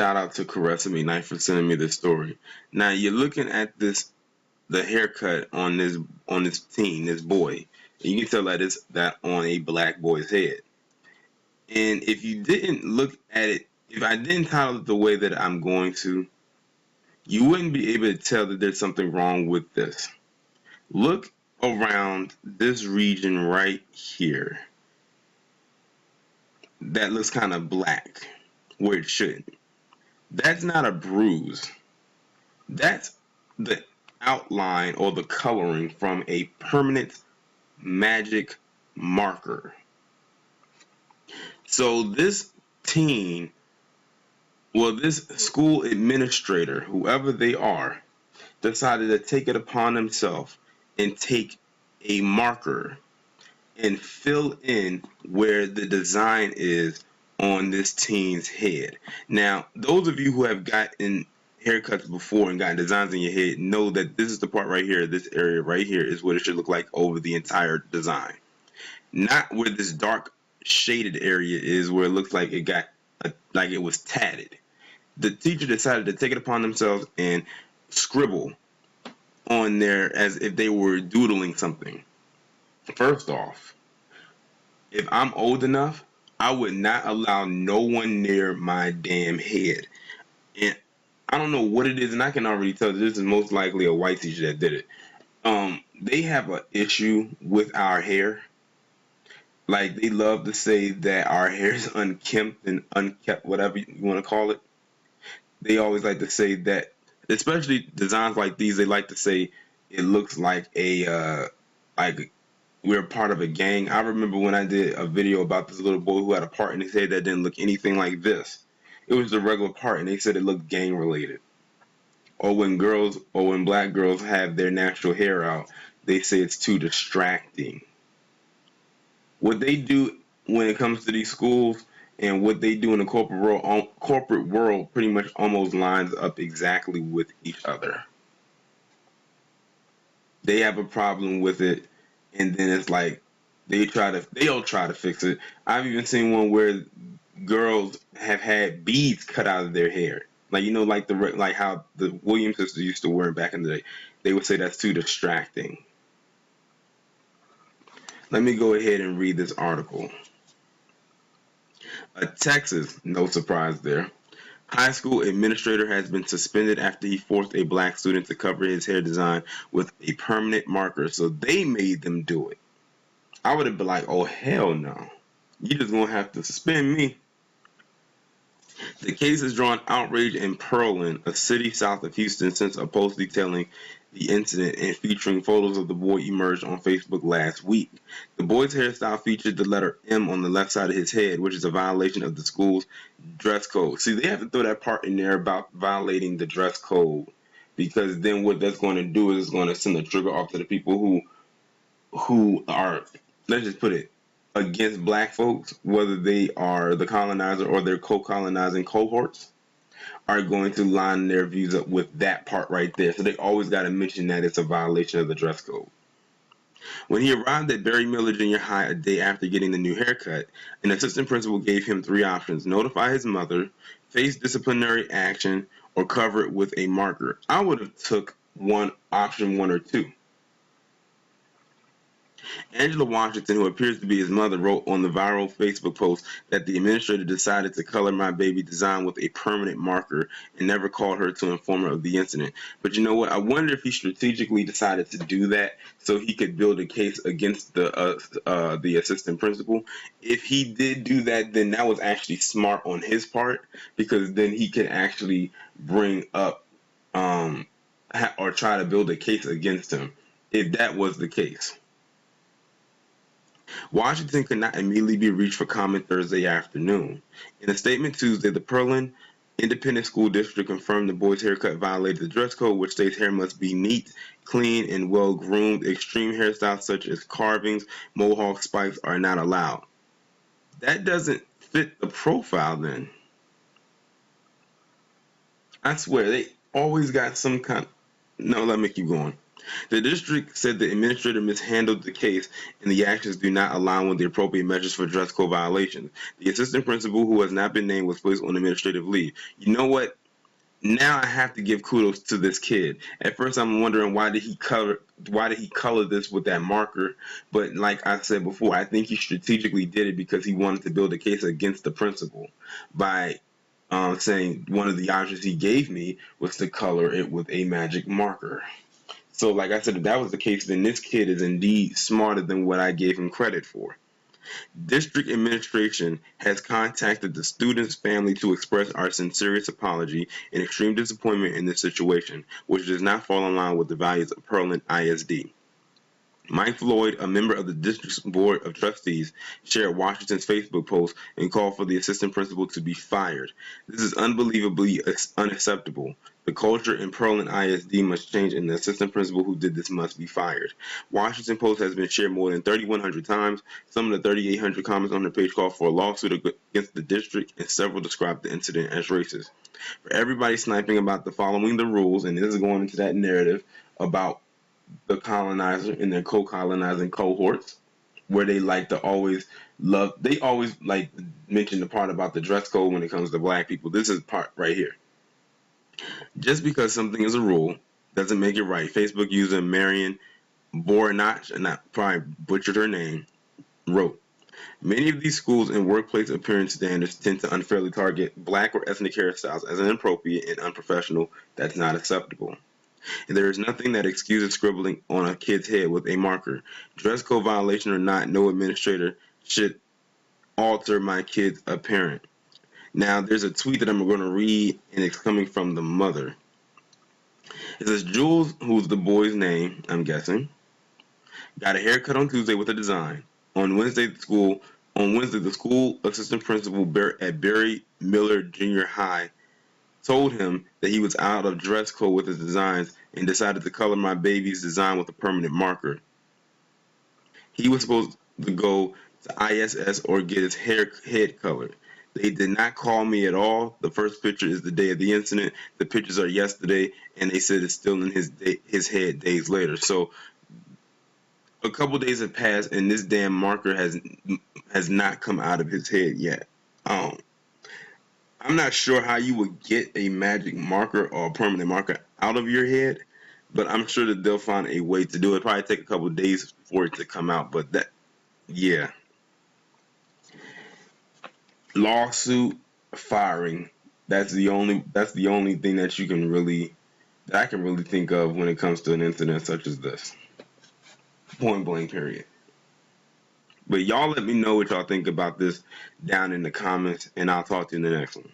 Shout out to Caressa Me Knight for sending me this story. Now you're looking at the haircut on this teen, this boy, and you can tell that it's that on a black boy's head. And if you didn't look at it, if I didn't title it the way that I'm going to, you wouldn't be able to tell that there's something wrong with this. Look around this region right here. That looks kind of black where it shouldn't. That's not a bruise. That's the outline or the coloring from a permanent magic marker. So this teen, well, this school administrator, whoever they are, decided to take it upon themselves and take a marker and fill in where the design is on this teen's head. Now, those of you who have gotten haircuts before and gotten designs in your head know that this is the part right here, this area right here is what it should look like over the entire design. Not where this dark shaded area is where it looks like it got like it was tatted. The teacher decided to take it upon themselves and scribble on there as if they were doodling something. First off, if I'm old enough, I would not allow no one near my damn head. And I don't know what it is, and I can already tell this is most likely a white teacher that did it. They have an issue with our hair. Like, they love to say that our hair is unkempt and unkept, whatever you want to call it. They always like to say that, especially designs like these, they like to say it looks like like we're part of a gang. I remember when I did a video about this little boy who had a part in his head that didn't look anything like this. It was the regular part, and they said it looked gang related. Or when black girls have their natural hair out, they say it's too distracting. What they do when it comes to these schools and what they do in the corporate world pretty much almost lines up exactly with each other. They have a problem with it, and then it's like they'll try to fix it. I've even seen one where girls have had beads cut out of their hair, like like how the Williams sisters used to wear back in the day. They would say that's too distracting. Let me go ahead and read this article. Texas, no surprise there. High school administrator has been suspended after he forced a black student to cover his hair design with a permanent marker, so they made them do it. I would have been like, oh, hell no. You just gonna have to suspend me. The case has drawn outrage in Pearland, a city south of Houston, since a post detailing the incident and featuring photos of the boy emerged on Facebook last week. The boy's hairstyle featured the letter M on the left side of his head, which is a violation of the school's dress code. See, they have to throw that part in there about violating the dress code, because then what that's going to do is it's going to send a trigger off to the people who are, let's just put it, against black folks, whether they are the colonizer or their co-colonizing cohorts, are going to line their views up with that part right there. So they always got to mention that it's a violation of the dress code. When he arrived at Barry Miller Junior High a day after getting the new haircut, an assistant principal gave him 3 options: notify his mother, face disciplinary action, or cover it with a marker. I would have took option 1 or 2. Angela Washington, who appears to be his mother, wrote on the viral Facebook post that the administrator decided to color my baby design with a permanent marker and never called her to inform her of the incident. But you know what? I wonder if he strategically decided to do that so he could build a case against the assistant principal. If he did do that, then that was actually smart on his part, because then he could actually bring up or try to build a case against him if that was the case. Washington could not immediately be reached for comment Thursday afternoon. In a statement Tuesday, the Pearland Independent School District confirmed the boy's haircut violated the dress code, which states hair must be neat, clean, and well groomed. Extreme hairstyles such as carvings, mohawk spikes are not allowed. That doesn't fit the profile then. I swear, they always got some kind. No, let me keep going. The district said the administrator mishandled the case and the actions do not align with the appropriate measures for dress code violations. The assistant principal, who has not been named, was placed on administrative leave. You know what? Now I have to give kudos to this kid. At first I'm wondering why did he color this with that marker? But like I said before, I think he strategically did it because he wanted to build a case against the principal by saying one of the options he gave me was to color it with a magic marker. So like I said, if that was the case, then this kid is indeed smarter than what I gave him credit for. District administration has contacted the student's family to express our sincerest apology and extreme disappointment in this situation, which does not fall in line with the values of Pearland ISD. Mike Floyd, a member of the district's board of trustees, shared Washington's Facebook post and called for the assistant principal to be fired. This is unbelievably unacceptable. The culture in Pearland ISD must change and the assistant principal who did this must be fired. Washington Post has been shared more than 3,100 times. Some of the 3,800 comments on the page call for a lawsuit against the district and several described the incident as racist. For everybody sniping about the following the rules, and this is going into that narrative about the colonizer and their co-colonizing cohorts, where they like to they always like to mention the part about the dress code when it comes to black people. This is the part right here. Just because something is a rule doesn't make it right. Facebook user Marion Boranach, and I probably butchered her name, wrote, many of these schools and workplace appearance standards tend to unfairly target black or ethnic hairstyles as inappropriate and unprofessional. That's not acceptable. And there is nothing that excuses scribbling on a kid's head with a marker. Dress code violation or not, no administrator should alter my kid's appearance. Now, there's a tweet that I'm going to read, and it's coming from the mother. It says, Jules, who's the boy's name, I'm guessing, got a haircut on Tuesday with a design. On Wednesday, the school assistant principal at Barry Miller Junior High told him that he was out of dress code with his designs and decided to color my baby's design with a permanent marker. He was supposed to go to ISS or get his head colored. They did not call me at all. The first picture is the day of the incident. The pictures are yesterday, and they said it's still in his head days later. So a couple days have passed, and this damn marker has not come out of his head yet. I'm not sure how you would get a magic marker or a permanent marker out of your head, but I'm sure that they'll find a way to do it. It'll probably take a couple of days for it to come out, but yeah. Lawsuit, firing. That's the only thing that I can really think of when it comes to an incident such as this. Point blank, period. But y'all let me know what y'all think about this down in the comments, and I'll talk to you in the next one.